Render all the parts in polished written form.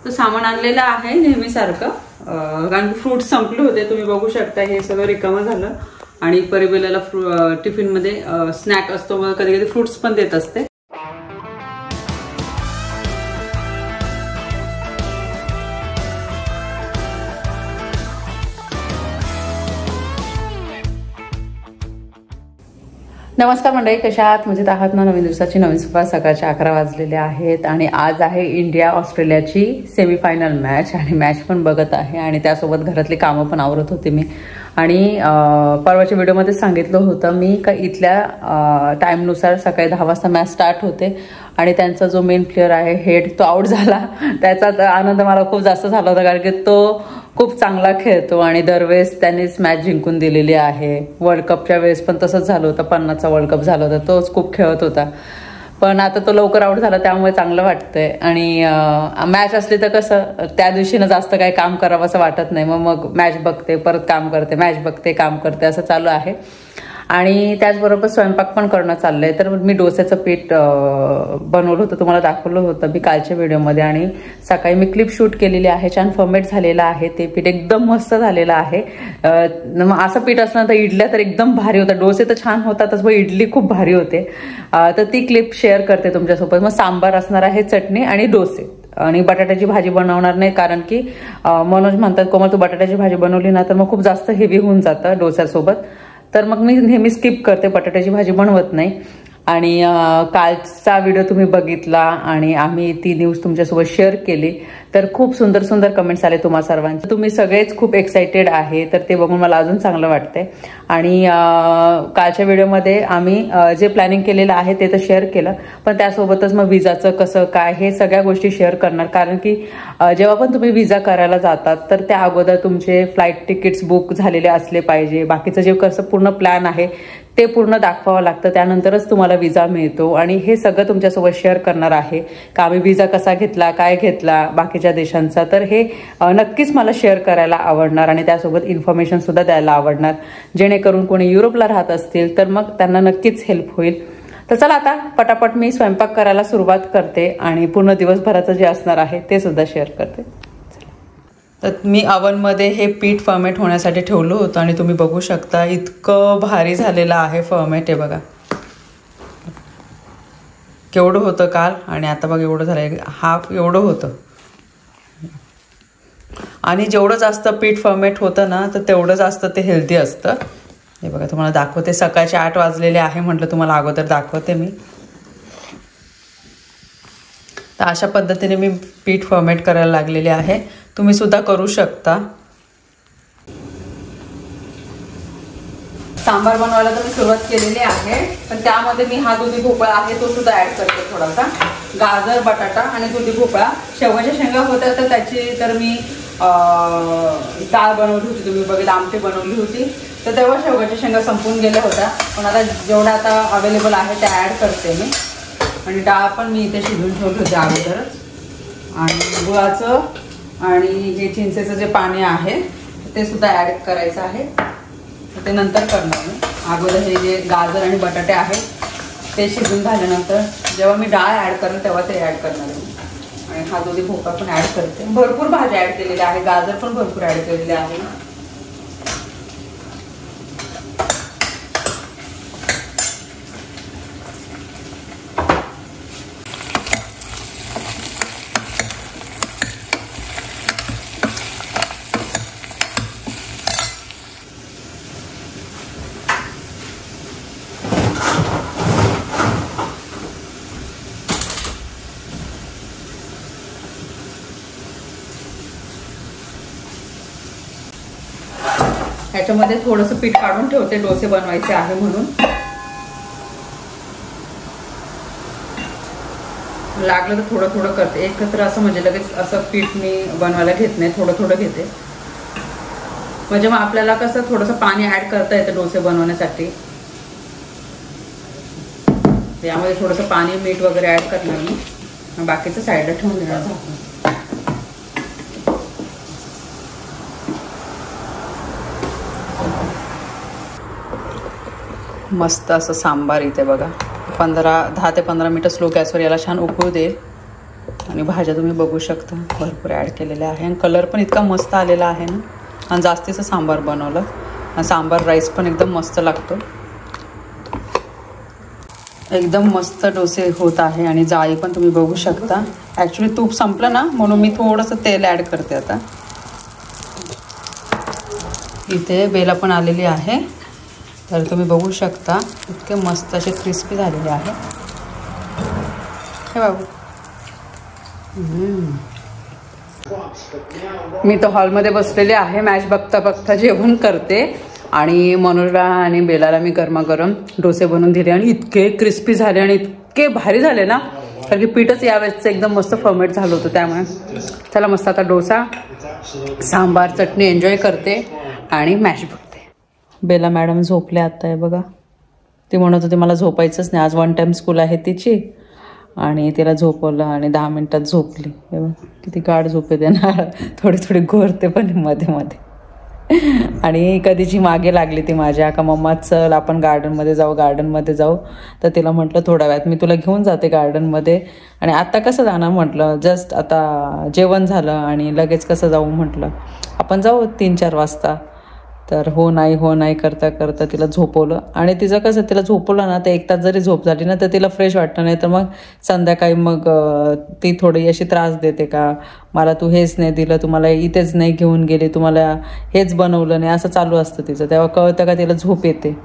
तर सामान आणलेलं आहे नेहमीसारखं, कारण फ्रूट्स संपले होते. तुम्ही बघू शकता हे सगळं रिकामं झालं. आणि परिबेलाला टिफिनमध्ये स्नॅक असतो, मग कधी कधी फ्रुट्स पण देत असते. नमस्कार मंडळी, कशा आहात? मजेत आहात ना? नवीन दिवसाची नवीन सुरुवात. सकाळचे 11 वाजलेले आहेत आणि आज आहे इंडिया ऑस्ट्रेलियाची सेमीफायनल मॅच आणि मॅच पण बघत आहे आणि त्यासोबत घरातली कामं पण आवरत होते मी. आणि परवाच्या व्हिडिओमध्ये सांगितलं होतं मी का इथल्या टाईमनुसार सकाळी 10 वाजता मॅच स्टार्ट होते आणि त्यांचा जो मेन प्लेअर आहे हेड तो आउट झाला. त्याचा आनंद मला खूप जास्त झाला होता, कारण की तो खूप चांगला खेळतो आणि दरवेळेस त्यांनीच मॅच जिंकून दिलेली आहे. वर्ल्ड कपच्या वेळेस पण तसंच झालं होतं, 50चा वर्ल्ड कप झाला होता, तोच खूप खेळत होता. पण आता तो लवकर आउट झाला त्यामुळे चांगलं वाटतंय. आणि मॅच असली तर कसं त्या दिवशीनं जास्त काही काम करावं असं वाटत नाही. मग मॅच बघते, परत काम करते, मॅच बघते, काम करते, असं चालू आहे. आणि त्याचबरोबर स्वयंपाक पण करणं चाललंय. तर मी डोस्याचं पीठ बनवलं होतं, तुम्हाला दाखवलं होतं मी कालच्या व्हिडिओमध्ये. आणि सकाळी मी क्लिप शूट केलेली आहे, छान फॉर्मेट झालेलं आहे. ते पीठ एकदम मस्त झालेलं आहे. असं पीठ असलं तर इडल्या तर एकदम भारी होतात, डोसे तर छान होतातच, मग इडली खूप भारी होते. तर ती क्लिप शेअर करते तुमच्यासोबत. मग सांबार असणार आहे, चटणी आणि डोसे. आणि बटाट्याची भाजी बनवणार नाही, कारण की मनोज म्हणतात कोमल तू बटाट्याची भाजी बनवली ना तर मग खूप जास्त हेवी होऊन जातं डोस्यासोबत. तर मग मी नेहमी स्किप करते, बटाट्याची भाजी बनवत नाही. आणि कालचा व्हिडिओ तुम्ही बघितला आणि आम्ही ती न्यूज तुमच्यासोबत शेअर केली, तर खूप सुंदर सुंदर कमेंट्स आले तुम्हा सर्वांचे. तुम्ही सगळेच खूप एक्साइटेड आहे, तर ते बघून मला अजून चांगलं वाटतंय. आणि कालच्या व्हिडिओमध्ये आम्ही जे प्लॅनिंग केलेलं आहे ते तर शेअर केलं, पण त्यासोबतच मग विजाचं कसं काय हे सगळ्या गोष्टी शेअर करणार. कारण की जेव्हा पण तुम्ही विजा करायला जातात तर त्या अगोदर तुमचे फ्लाईट तिकीट्स बुक झालेले असले पाहिजे. बाकीचं जे कसं पूर्ण प्लॅन आहे ते पूर्ण दाखवावं लागतं, त्यानंतरच तुम्हाला विजा मिळतो. आणि हे सगळं तुमच्यासोबत शेअर करणार आहे का आम्ही विजा कसा घेतला, काय घेतला बाकीच्या देशांचा. तर हे नक्कीच मला शेअर करायला आवडणार आणि त्यासोबत इन्फॉर्मेशन सुद्धा द्यायला आवडणार, जेणेकरून कोणी युरोपला राहत असतील तर मग त्यांना नक्कीच हेल्प होईल. तर चला आता पटापट मी स्वयंपाक करायला सुरुवात करते आणि पूर्ण दिवसभराचं जे असणार आहे ते सुद्धा शेअर करते. तर मी अवनमध्ये हे पीठ फर्मेट होण्यासाठी ठेवलं होतं आणि तुम्ही बघू शकता इतकं भारी झालेलं आहे फर्मेट. हे बघा केवढं होतं काल आणि आता बघा एवढं झालं, हाफ एवढं होतं. आणि जेवढं जास्त पीठ फर्मेट होतं ना तर तेवढं जास्त ते हेल्दी असतं. हे बघा तुम्हाला दाखवते, सकाळचे 8 वाजलेले आहे, म्हटलं तुम्हाला अगोदर दाखवते मी. तर अशा पद्धतीने मी पीठ फर्मेट करायला लागलेले आहे, तुम्ही सुद्धा करू शकता. सांबार बनवायला तर मी सुरुवात केलेली आहे, पण त्यामध्ये मी हा दुधी भोपळा आहे तो सुद्धा ऍड करते थोडासा. गाजर, बटाटा आणि दुधी भोपळा. शेवगाच्या शेंगा होत्या तर त्याची तर मी डाळ बनवली होती, तुम्ही बघितलं आमटी बनवली होती. तर तेव्हा शेवगाच्या शेंगा संपून गेल्या होत्या, पण आता जेवढा आता अवेलेबल आहे त्या ऍड करते मी. आणि डाळ पण मी इथे शिजवून ठेवली होती अगोदरच. आणि गुळाचं आणि हे चिंचेचं जे पाणी आहे ते सुद्धा ॲड करायचं आहे, ते नंतर करणार मी. अगोदर हे जे गाजर आणि बटाटे आहेत ते शिजून झाल्यानंतर जेव्हा मी डाळ ॲड करेन तेव्हा ते ॲड करणार आहे. आणि हा दुधी भोपळा पण ॲड करते. भरपूर भाज्या ॲड केलेल्या आहे, गाजर पण भरपूर ॲड केलेले आहे. ह्याच्यामध्ये थोडंसं पीठ काढून ठेवते, डोसे बनवायचे आहे म्हणून. लागलं तर थोडं थोडं करते, एकत्र असं म्हणजे लगेच असं पीठ मी बनवायला घेत नाही, थोडं थोडं घेते. म्हणजे मग आपल्याला कसं थोडंसं पाणी ऍड करता येतं डोसे बनवण्यासाठी. यामध्ये थोडंसं पाणी, मीठ वगैरे ऍड करणार मी, बाकीचं साईडला ठेवून देणार झाकून. मस्त असं सांबार इथे बघा. 10 ते 15 मिनिटं स्लो गॅसवर याला छान उकळू देईल आणि भाज्या तुम्ही बघू शकता भरपूर ॲड केलेल्या आहे आणि कलर पण इतका मस्त आलेला आहे ना. आणि जास्तीचं सांबार बनवलं आणि सांबार राईस पण एकदम मस्त लागतो. एकदम मस्त डोसे होत आहे आणि जाळी पण तुम्ही बघू शकता. ॲक्च्युली तूप संपलं ना म्हणून मी थोडंसं तेल ॲड करते आता. इथे बेला पण आलेली आहे तर तुम्ही बघू शकता इतके मस्त असे क्रिस्पी झालेले आहे. हे बाबू मी तर हॉलमध्ये बसलेले आहे. मॅच बघता बघता जेवण करते आणि मनोजला आणि बेलाला मी गरमागरम डोसे बनवून दिले आणि इतके क्रिस्पी झाले आणि इतके भारी झाले ना कारण की पीठच यावेळेसचं एकदम मस्त फर्मेट झालं होतं. त्यामुळे चला मस्त आता डोसा सांबार चटणी एन्जॉय करते आणि मॅच बघते. बेला मॅडम झोपले आता आहे बघा. ती म्हणत होती मला झोपायचंच नाही आज 1 टाइम स्कूल आहे तिची आणि तिला झोपवलं आणि 10 मिनिटात झोपली. किती गाढ झोपे देणार. थोडी थोडी घोरते पण मध्ये मध्ये आणि कधीची मागे लागली ती माझ्या का मम्मा चल आपण गार्डनमध्ये जाऊ. तर तिला म्हटलं थोड्या वेळात मी तुला घेऊन जाते गार्डनमध्ये. आणि आता कसं जाणार म्हटलं जस्ट आता जेवण झालं आणि लगेच कसं जाऊ म्हटलं आपण जाऊ 3-4 वाजता. तर हो नाही करता करता तिला झोपवलं आणि तिचं कसं तिला झोपवलं ना तर 1 तास जरी झोप झाली ना तर तिला फ्रेश वाटतं. नाही तर मग संध्याकाळी मग ती थोडी अशी त्रास देते का मला तू हेच नाही दिलं, तुम्हाला इथेच नाही घेऊन गेली, तुम्हाला हेच बनवलं नाही, असं चालू असतं तिचं. तेव्हा कळतं का तिला झोप येते.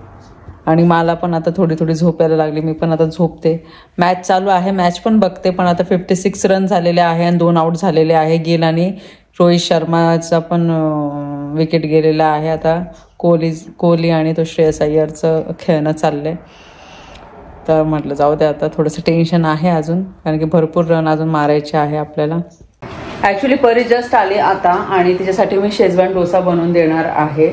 आणि मला पण आता थोडी झोप यायला लागली. मी पण आता झोपते. मॅच चालू आहे मॅच पण बघते पण आता 56 रन झालेले आहे आणि 2 आऊट झालेले आहे. गिल आणि रोहित शर्माचा पण विकेट गेलेला आहे. आता कोहली आणि तो श्रेयस अय्यरचं खेळणं चाललंय. तर म्हटलं जाऊ दे आता थोडंसं टेन्शन आहे अजून कारण की भरपूर रन अजून मारायचे आहे आपल्याला. ॲक्च्युली परी जस्ट आली आता आणि तिच्यासाठी मी शेजवान डोसा बनवून देणार आहे.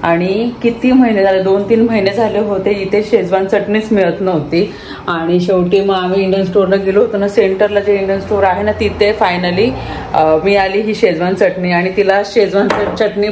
आणि किती महिने झाले 2-3 महिने झाले होते इथे शेजवान चटणीच मिळत नव्हती. आणि शेवटी मग आम्ही इंडियन स्टोअरला गेलो होतो ना सेंटरला जे इंडियन स्टोअर आहे ना तिथे फायनली मिळाली ही शेजवान चटणी. आणि तिला शेजवान चटणी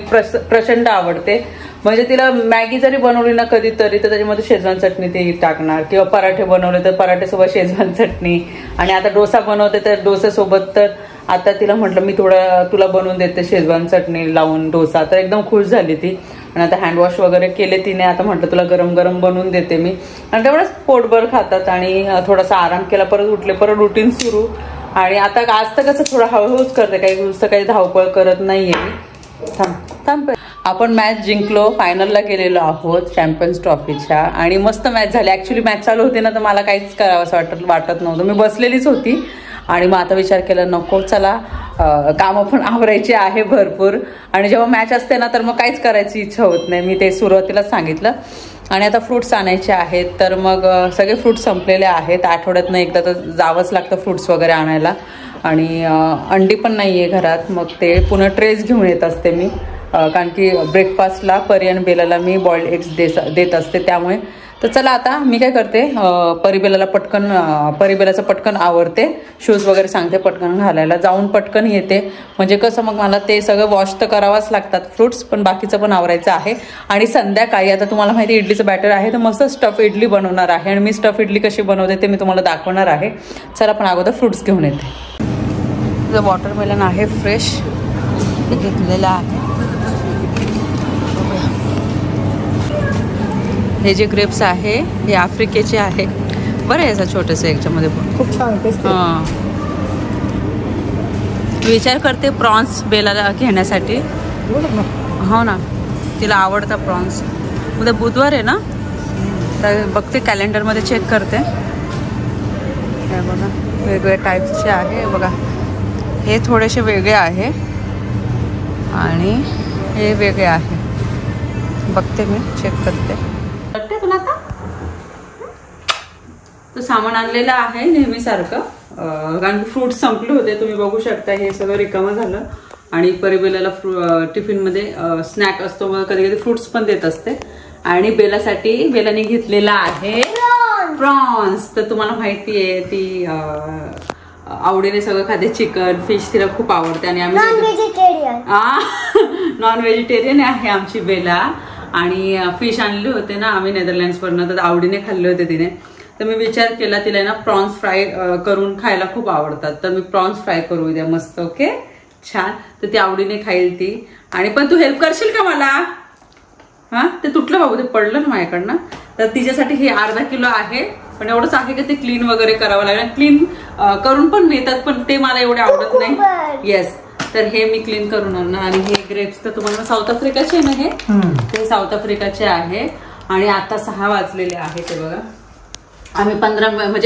प्रचंड आवडते. म्हणजे तिला मॅगी जरी बनवली ना कधीतरी तर त्याच्यामध्ये शेजवान चटणी ती टाकणार किंवा पराठे बनवले तर पराठेसोबत शेजवान चटणी. आणि आता डोसा बनवते तर डोस्यासोबत तर आता तिला म्हटलं मी तुला बनवून देते शेजवान चटणी लावून डोसा. तर एकदम खुश झाली ती. आणि आता हँडवॉश वगैरे केले तिने. आता म्हटलं तुला गरम गरम बनवून देते मी. आणि तेवढंच पोटभर खातात आणि थोडासा आराम केला परत उठले परत रुटीन सुरू. आणि आता आज तर कसं थोडं हळूहळूच करते काही नुसतं काही धावपळ करत नाहीये मी. थांब आपण मॅच जिंकलो फायनलला गेलेलो आहोत चॅम्पियन्स ट्रॉफीच्या आणि मस्त मॅच झाली. ॲक्च्युली मॅच चालू होती ना तर मला काहीच करावंसं वाटत नव्हतं. मी बसलेलीच होती आणि मग आता विचार केला नको चला कामं पण आवरायची आहे भरपूर. आणि जेव्हा मॅच असते ना तर मग काहीच करायची इच्छा होत नाही. मी ते सुरुवातीलाच सांगितलं. आणि आता फ्रूट्स आणायचे आहेत तर मग सगळे फ्रूट्स संपलेले आहेत. आठवड्यातनं एकदा तर जावंच लागतं फ्रूट्स वगैरे आणायला. आणि अंडी पण नाही आहे घरात मग ते पुन्हा ट्रेस घेऊन येत असते मी कारण की ब्रेकफास्टला परी आणि बेलाला मी बॉइल्ड एग्स देत असते त्यामुळे. तर चला आता मी काय करते परिबेलाचं पटकन आवरते शूज वगैरे सांगते पटकन घालायला जाऊन पटकन येते. म्हणजे कसं मग मला ते सगळं वॉश तर करावंच लागतात फ्रूट्स पण बाकीचं पण आवरायचं आहे. आणि संध्याकाळी आता तुम्हाला माहिती इडलीचं बॅटर आहे तर मस्त स्टफ इडली बनवणार आहे. आणि मी स्टफ इडली कशी बनवते ते मी तुम्हाला दाखवणार आहे. चला पण अगोदर फ्रूट्स घेऊन येते. जो वॉटरमेलन आहे फ्रेश घेतलेला आहे. हे जे ग्रेप्स आहे हे आफ्रिकेचे आहे. बरं आहे असं छोटंसं याच्यामध्ये पण खूप छान. हां विचार करते प्रॉन्स बेलाला घेण्यासाठी. हो ना तिला आवडता प्रॉन्स. उद्या बुधवार आहे ना तर बघते कॅलेंडरमध्ये चेक करते. हे बघा वेगवेगळ्या टाईप्सचे आहे बघा. हे थोडेसे वेगळे आहे आणि हे वेगळे आहे. बघते मी चेक करते. तुला आता तो सामान आणलेलं आहे नेहमीसारखं कारण की फ्रूट्स संपले होते. तुम्ही बघू शकता हे सगळं रिकामं झालं. आणि परिबेलाला टिफिनमध्ये स्नॅक असतो मग कधी कधी फ्रूट्स पण देत असते. आणि बेलासाठी बेलाने घेतलेला आहे प्रॉन्स. तर तुम्हाला माहिती आहे ती आवडीने सगळं खाते. चिकन फिश तिला खूप आवडते. आणि आम्ही नॉन व्हेजिटेरियन आहे आमची बेला. आणि फिश आणले होते ना आम्ही नेदरलँड्सवरनं तर आवडीने खाल्ले होते तिने. तर मी विचार केला तिला ना प्रॉन्स फ्राय करून खायला खूप आवडतात, तर मी प्रॉन्स फ्राय करू द्या मस्त. ओके छान, तर ती आवडीने खाईल ती. आणि पण तू हेल्प करशील का मला? हा ते तुटलं बाबू, ते पडलं ना माझ्याकडनं. तर तिच्यासाठी हे अर्धा किलो आहे, पण एवढंच आहे की ते क्लीन वगैरे करावं लागेल. क्लीन करून पण मिळतात, पण ते मला एवढे आवडत नाही. येस, तर हे मी क्लीन करून आणणार. आणि हे ग्रेप्स तर तुम्हाला साऊथ आफ्रिकाचे ना, हे ते साऊथ आफ्रिकाचे आहे. आणि आता 6 वाजलेले आहे ते बघा. आम्ही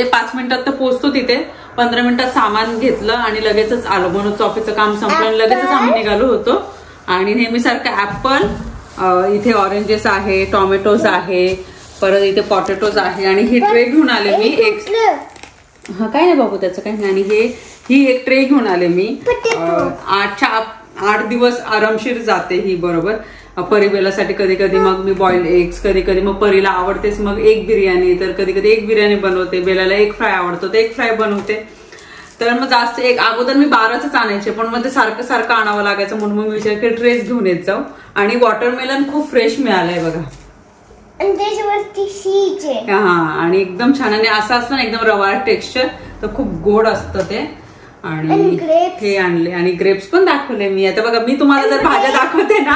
5 मिनिटात तर पोहोचतो तिथे. 15 मिनिटात सामान घेतलं आणि लगेचच आलो. म्हणून ऑफिसचं काम संपलं आणि लगेचच आम्ही निघालो होतो. आणि नेहमीसारखं ऍपल, इथे ऑरेंजेस आहे, टोमॅटोज आहे, परत इथे पोटॅटोज आहे. आणि ही ट्रे घेऊन आले मी एक. हा काय नाही बाबू, त्याचं काही नाही. आणि ही एक ट्रे घेऊन आले मी. 8 दिवस आरामशीर जाते ही बरोबर. परिबेलासाठी कधी कधी मग मी बॉइल्ड एग्स, कधी कधी मग परीला आवडतेच मग एक बिर्याणी, तर कधी कधी एक बिर्याणी बनवते. बेलाला एक फ्राय आवडतो तर एक फ्राय बनवते. तर मग जास्त एक अगोदर मी 12च आणायचे, पण मग ते सारखं सारखं आणावं लागायचं, म्हणून मग मी विचार केला ट्रेस घेऊन येत जाऊ. आणि वॉटरमेलन खूप फ्रेश मिळालंय बघा. हा, आणि एकदम छान. आणि असं असतं ना एकदम रवाळ टेक्स्चर, तर खूप गोड असतं ते. आणि हे आणले आणि ग्रेप्स पण दाखवले मी. आता बघा मी तुम्हाला जर भाज्या दाखवते ना,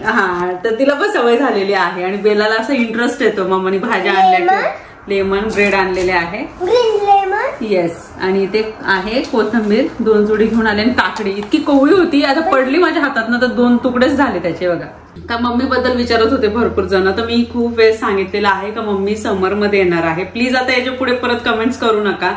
हा तर तिला पण सवय झालेली आहे. आणि बेलाला असा इंटरेस्ट येतो मम्मानी भाज्या आणल्या. लेमन ब्रेड आणलेले आहे. येस, आणि ते आहे कोथिंबीर 2 जोडी घेऊन आले. आणि काकडी इतकी कोवळी होती, आता पडली माझ्या हातात ना, तर 2 तुकडेच झाले त्याचे बघा. का मम्मी बद्दल विचारत होते भरपूर जण, तर मी खूप वेळ सांगितलेलं आहे का मम्मी समर मध्ये येणार आहे. प्लीज आता याच्या पुढे परत कमेंट्स करू नका.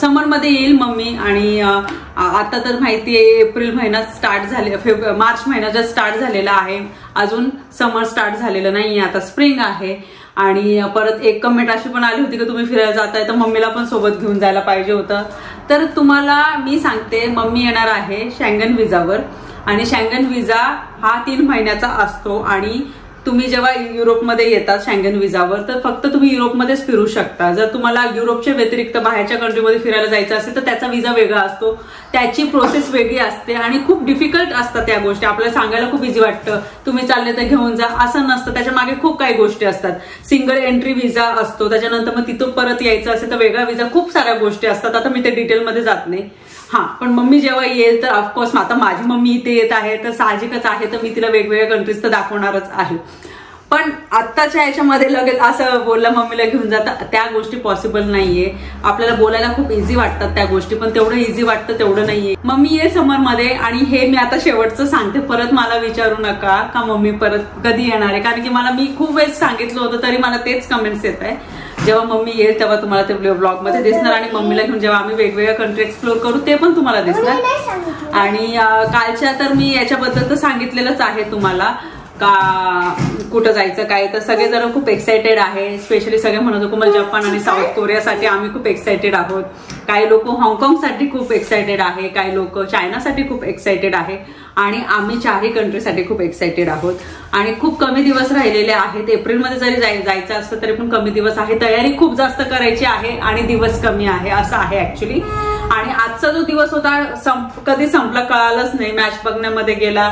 समर मध्ये येईल मम्मी. आणि आता तर माहिती आहे एप्रिल महिना स्टार्ट झाले, मार्च महिना जस्ट स्टार्ट झालेला आहे, अजून समर स्टार्ट झालेलं नाहीये, आता स्प्रिंग आहे. आणि परत एक कमेंट अशी पण आली होती की तुम्ही फिरायला जाताय तर मम्मीला पण सोबत घेऊन जायला पाहिजे होतं. तर तुम्हाला मी सांगते, मम्मी येणार आहे शेंगन विजावर. आणि शेंगन विजा हा 3 महिन्याचा असतो. आणि तुम्ही जेव्हा युरोपमध्ये येतात शेंगन विजावर, तर फक्त तुम्ही युरोपमध्येच फिरू शकता. जर तुम्हाला युरोपच्या व्यतिरिक्त बाहेरच्या कंट्रीमध्ये फिरायला जायचं असेल तर त्याचा विजा वेगळा असतो, त्याची प्रोसेस वेगळी असते. आणि खूप डिफिकल्ट असतात त्या गोष्टी. आपल्याला सांगायला खूप इझी वाटतं, तुम्ही चालले तर घेऊन जा, असं नसतं. त्याच्या मागे खूप काही गोष्टी असतात. सिंगल एंट्री विजा असतो, त्याच्यानंतर मग तिथून परत यायचं असेल तर वेगळा विजा, खूप साऱ्या गोष्टी असतात. आता मी ते डिटेलमध्ये जात नाही. हा, पण मम्मी जेव्हा येईल तर ऑफकोर्स आता माझी मम्मी इथे येत आहे तर साहजिकच आहे, तर मी तिला वेगवेगळ्या कंट्रीज तर दाखवणारच आहे. पण आत्ताच्या याच्यामध्ये लगेच असं बोललं मम्मीला घेऊन जाता, त्या गोष्टी पॉसिबल नाहीये. आपल्याला बोलायला खूप इझी वाटतात त्या गोष्टी, पण तेवढं इझी वाटतं तेवढं नाहीये. मम्मी ये समर मध्ये. आणि हे मी आता शेवटचं सांगते, परत मला विचारू नका का मम्मी परत कधी येणार आहे, कारण की मी खूप वेळेस सांगितलं होतं तरी मला तेच कमेंट्स येत आहे. जेव्हा मम्मी येईल तेव्हा तुम्हाला ते ब्लॉग मध्ये दिसणार. आणि मम्मीला घेऊन जेव्हा आम्ही वेगवेगळ्या कंट्री एक्सप्लोर करू ते पण तुम्हाला दिसणार. आणि कालच्या तर मी याच्याबद्दल तर सांगितलेलंच आहे तुम्हाला का कुठं जायचं काय, तर सगळेजण खूप एक्सायटेड आहे. स्पेशली सगळे म्हणत होते मला जपान आणि साऊथ कोरियासाठी आम्ही खूप एक्सायटेड आहोत. काही लोक हाँगकाँगसाठी खूप एक्सायटेड आहे, काही लोक चायनासाठी खूप एक्सायटेड आहे. आणि आम्ही 4ही कंट्रीसाठी खूप एक्सायटेड आहोत. आणि खूप कमी दिवस राहिलेले आहेत. एप्रिलमध्ये जरी जायचं असतं तरी पण कमी दिवस आहे. तयारी खूप जास्त करायची आहे आणि दिवस कमी आहे, असं आहे ऍक्च्युली. आणि आजचा जो दिवस होता कधी संपला कळालंच नाही. मॅच बघण्यामध्ये गेला,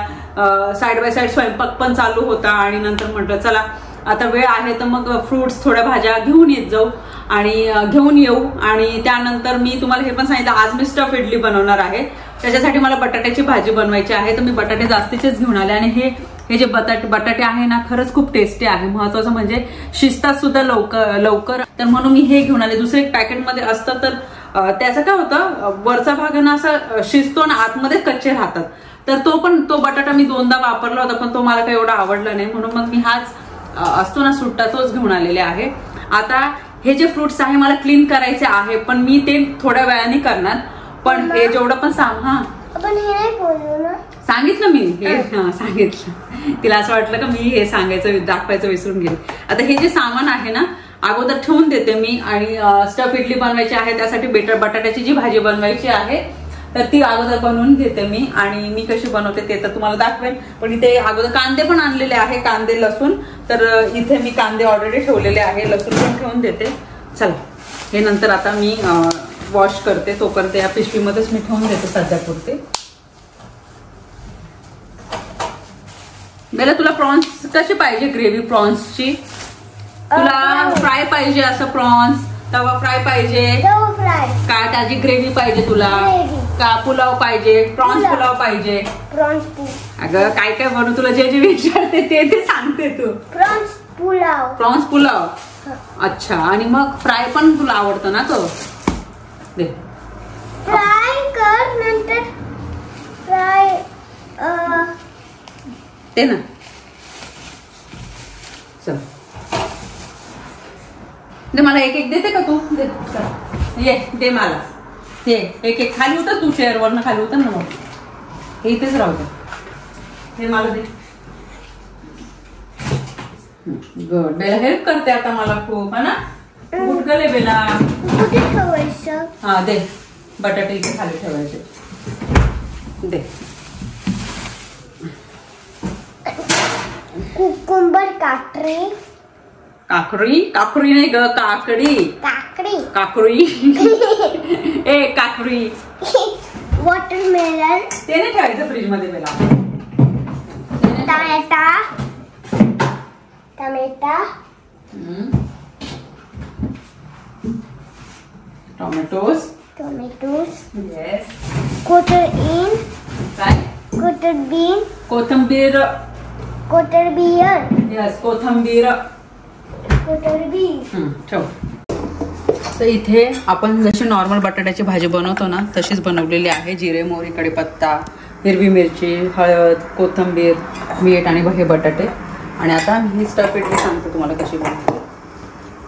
साईड बाय साईड स्वयंपाक पण चालू होता. आणि नंतर म्हटलं चला आता वेळ आहे तर मग फ्रुट्स थोड्या भाज्या घेऊन येत जाऊ आणि घेऊन येऊ. आणि त्यानंतर मी तुम्हाला हे पण सांगितलं आज मी स्टफ इडली बनवणार आहे. त्याच्यासाठी मला बटाट्याची भाजी बनवायची आहे, तर मी बटाटे जास्तीचेच घेऊन आले. आणि हे जे बटाटे आहे ना खरंच खूप टेस्टी आहे. महत्वाचं म्हणजे शिजतात सुद्धा लवकर, तर म्हणून मी हे घेऊन आले. दुसरे एक पॅकेटमध्ये असतं तर त्याचं काय होतं, वरचा भाग ना असं शिजतो ना आतमध्ये कच्चे राहतात. तर तो बटाटा मी 2दा वापरला होता, पण तो मला काही एवढा आवडला नाही, म्हणून मग मी हाच असतो ना सुट्टा तोच घेऊन आलेले आहे. आता हे जे फ्रुट्स आहे मला क्लीन करायचे आहे, पण मी ते थोड्या वेळाने करणार. पण हे जेवढं पण सांगितलं मी हे सांगितलं, तिला असं वाटलं का मी हे सांगायचं दाखवायचं विसरून गेले. आता हे जे सामान आहे ना अगोदर ठेवून देते मी. आणि स्टफ इडली बनवायची आहे, त्यासाठी बटाट्याची जी भाजी बनवायची आहे तर ती अगोदर बनवून घेते मी. आणि मी कशी बनवते ते तर तुम्हाला दाखवेन. पण इथे अगोदर कांदे पण आणलेले आहे, कांदे लसूण. तर इथे मी कांदे ऑलरेडी ठेवलेले आहे, लसूण पण ठेवून देते. चला हे नंतर आता मी वॉश करते, तोपर्यंत या पिशवीमध्येच मी ठेवून देते सध्यापुरते. बेला तुला प्रॉन्स कशी पाहिजे, ग्रेव्ही प्रॉन्सची? तुला फ्राय पाहिजे असं प्रॉन्स, तवा फ्राय पाहिजे का त्याची ग्रेव्ही पाहिजे तुला, का पुलाव पाहिजे, प्रॉन्स पुलाव पाहिजे? अगं काय काय बनवू, तुला जे जे विचारते ते सांगते तू. प्रॉन्स पुलाव. अच्छा, आणि मग फ्राय पण तुला आवडतं ना? तो दे फ्राय कर, नंतर फ्राय ते ना. चल दे मला, एक एक देते का तू? दे ये, दे मला ये, एक एक. खाली उतर तू, चेअर वरनं खाली उतर ना. मग इथेच राहू दे. हे मला दे. गुड. बेला हेल्प करते आता मला खूप, है ना? गुड गले बेला. हा दे, बटाटे इथे खाली ठेवायचे. दे. कुकुंबर काकडी. काकडी? काकडी नाही ग, काकडी. काकडी. ए काकडी. वॉटरमेलन. ते नाही ठेवायचं फ्रीज मध्ये बेला. टोमॅटोज. येस. कोथिंबीर. येस, कोथिंबीर. ठेव. तर इथे आपण जशी नॉर्मल बटाट्याची भाजी बनवतो ना तशीच बनवलेली आहे. जिरे, मोहरी, कढीपत्ता, हिरवी मिरची, हळद, कोथिंबीर, मीठ आणि हे बटाटे. आणि आता ही स्टफ इडली सांगते तुम्हाला कशी बनवते.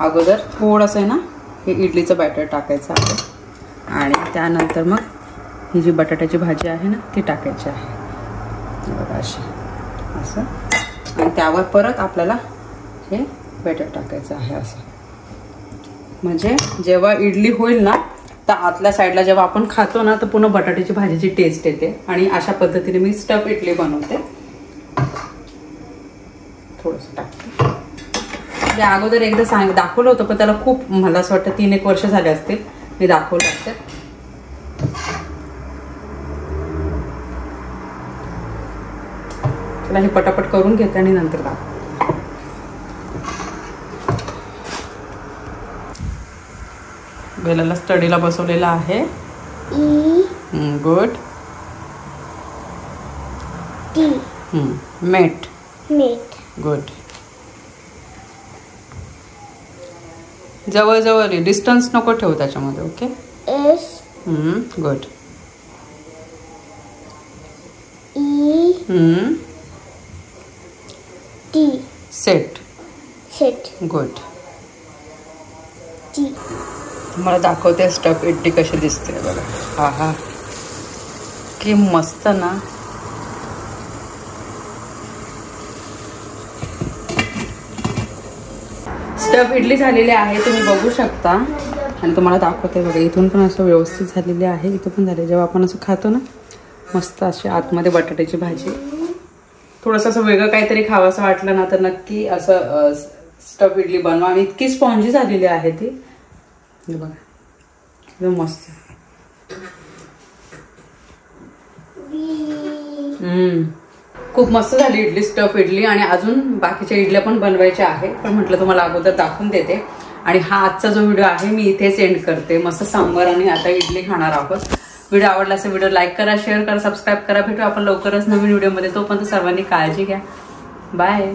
अगोदर थोडंसं आहे ना हे इडलीचं बॅटर टाकायचं आहे आणि त्यानंतर मग ही जी बटाट्याची भाजी आहे ना ती टाकायची आहे बघा अशी, असं. आणि त्यावर परत आपल्याला हे बॅटर टाकायचं आहे असं. म्हणजे जेव्हा इडली होईल ना तर आतल्या साईडला जेव्हा आपण खातो ना तर पूर्ण बटाट्याची भाजीची टेस्ट येते. आणि अशा पद्धतीने मी स्टफ इडली बनवते. थोडंसं टाकते. ते अगोदर एकदा दाखवलं होतं पण त्याला खूप, मला असं वाटतं 3-1 वर्ष झाले असतील मी दाखवलं असते. त्याला हे पटापट करून घेते आणि नंतर दाखवते. बेलाला स्टडीला बसवलेला आहे. गुड. मेट. गुड. जवळ जवळ डिस्टन्स नको ठेवू त्याच्यामध्ये. ओके. गुड. सेट. गुड. मला दाखवते स्टफ इडली कशी दिसते बघा. हा हा, की मस्त ना. स्टफ इडली झालेली आहे, तुम्ही बघू शकता. आणि तुम्हाला दाखवते बघा, इथून पण असं व्यवस्थित झालेली आहे, इथं पण झाले. जेव्हा आपण असं खातो ना मस्त अशी आतमध्ये बटाट्याची भाजी. थोडंसं असं वेगळं काहीतरी खावंसं वाटलं ना तर नक्की असं स्टफ इडली बनवा. आणि इतकी स्पॉन्जी झालेली आहे ती बघा, एकदम मस्त. खूप मस्त झाली इडली, स्टफ इडली. आणि अजून बाकीच्या इडल्या पण बनवायच्या आहे, पण म्हटलं तुम्हाला अगोदर दाखवून देते. आणि हा आजचा जो व्हिडिओ आहे मी इथेच एंड करते. मस्त सांबार आणि आता इडली खाणार आहोत. व्हिडिओ आवडला असेल व्हिडिओ लाईक करा, शेअर करा, सबस्क्राईब करा. भेटू आपण लवकरच नवीन व्हिडिओमध्ये. तोपर्यंत सर्वांनी काळजी घ्या. बाय.